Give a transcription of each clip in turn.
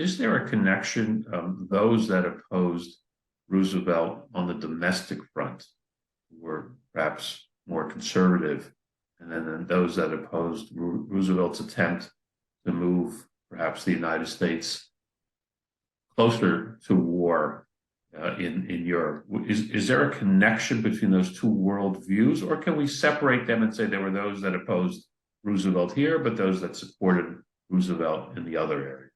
is there a connection of those that opposed Roosevelt on the domestic front were perhaps more conservative, and then those that opposed Roosevelt's attempt to move perhaps the United States closer to war in Europe? Is there a connection between those two worldviews, or can we separate them and say there were those that opposed Roosevelt here, but those that supported Roosevelt in the other area?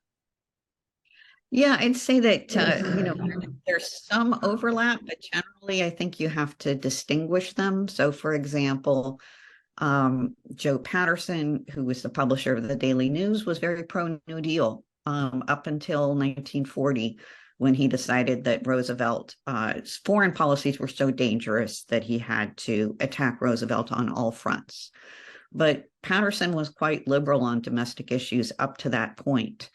Yeah, I'd say that, there's some overlap, but generally I think you have to distinguish them. So for example, Joe Patterson, who was the publisher of the Daily News, was very pro-New Deal up until 1940, when he decided that Roosevelt's foreign policies were so dangerous that he had to attack Roosevelt on all fronts. But Patterson was quite liberal on domestic issues up to that point.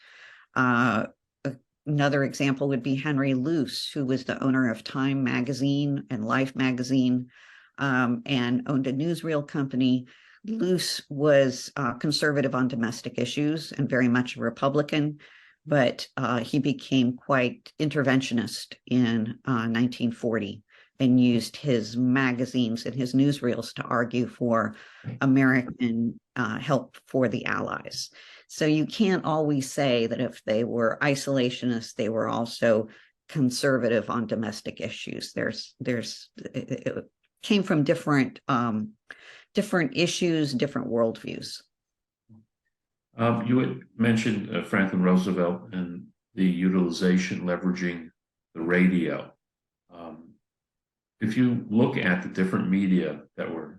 Another example would be Henry Luce, who was the owner of Time magazine and Life magazine, and owned a newsreel company. Luce was conservative on domestic issues and very much a Republican, but he became quite interventionist in 1940 and used his magazines and his newsreels to argue for American help for the Allies. So you can't always say that if they were isolationists, they were also conservative on domestic issues. It came from different issues, different worldviews. You had mentioned Franklin Roosevelt and the utilization, leveraging the radio. If you look at the different media that were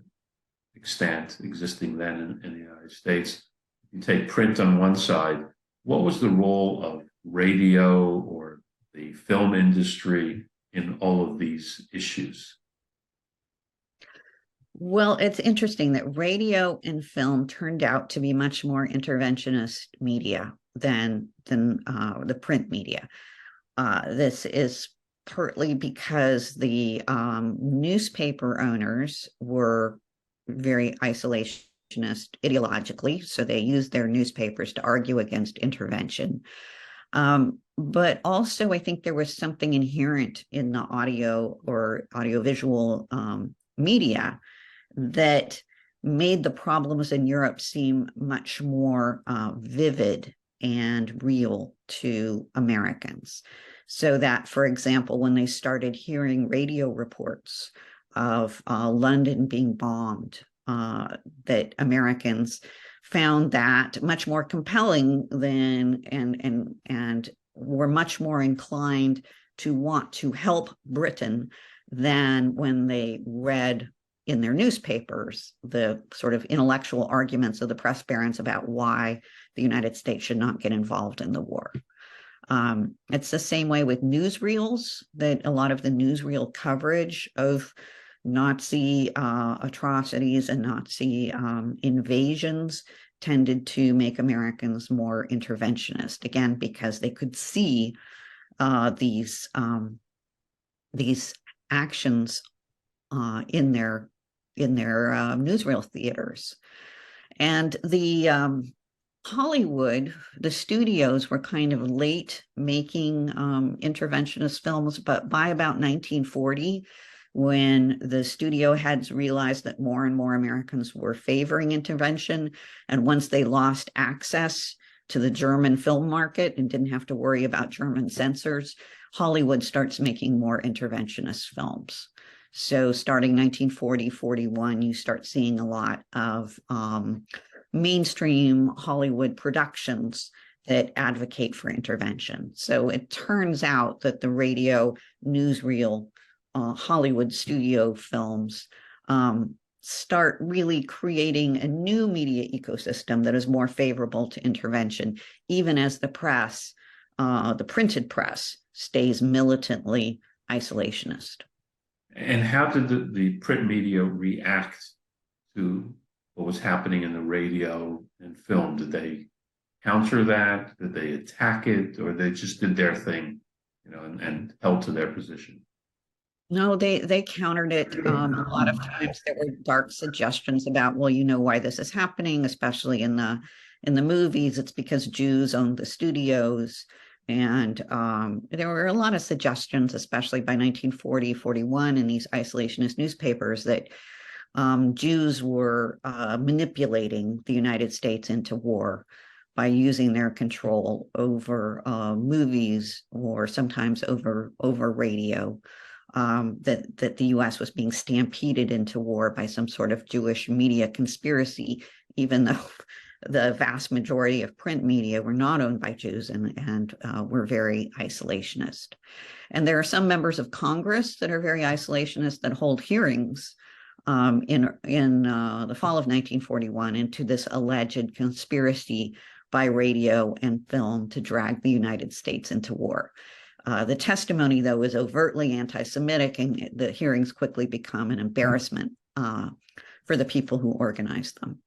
extant, existing then in the United States, you take print on one side, what was the role of radio or the film industry in all of these issues? Well, it's interesting that radio and film turned out to be much more interventionist media than the print media. This is partly because the newspaper owners were very isolationist ideologically, so they used their newspapers to argue against intervention. But also, I think there was something inherent in the audio or audiovisual media that made the problems in Europe seem much more vivid and real to Americans. So that, for example, when they started hearing radio reports of London being bombed, that Americans found that much more compelling than and were much more inclined to want to help Britain than when they read in their newspapers the sort of intellectual arguments of the press barons about why the United States should not get involved in the war. It's the same way with newsreels, that a lot of the newsreel coverage of Nazi atrocities and Nazi invasions tended to make Americans more interventionist, again, because they could see these actions in their newsreel theaters. And the Hollywood, the studios were kind of late making interventionist films, but by about 1940, when the studio heads realized that more and more Americans were favoring intervention, and once they lost access to the German film market and didn't have to worry about German censors, Hollywood starts making more interventionist films. So starting 1940, 41, you start seeing a lot of mainstream Hollywood productions that advocate for intervention. So it turns out that the radio, newsreel, Hollywood studio films start really creating a new media ecosystem that is more favorable to intervention, even as the press, the printed press, stays militantly isolationist. And how did the print media react to what was happening in the radio and film? Did they counter that? Did they attack it? Or they just did their thing, and held to their position? No, they countered it. A lot of times there were dark suggestions about, well, why this is happening, especially in the movies. It's because Jews owned the studios. And there were a lot of suggestions, especially by 1940, 41, in these isolationist newspapers that Jews were manipulating the United States into war by using their control over movies or sometimes over radio. That the U.S. was being stampeded into war by some sort of Jewish media conspiracy, even though the vast majority of print media were not owned by Jews and were very isolationist. And there are some members of Congress that are very isolationist that hold hearings in the fall of 1941 into this alleged conspiracy by radio and film to drag the United States into war. The testimony, though, is overtly anti-Semitic, and the hearings quickly become an embarrassment for the people who organized them.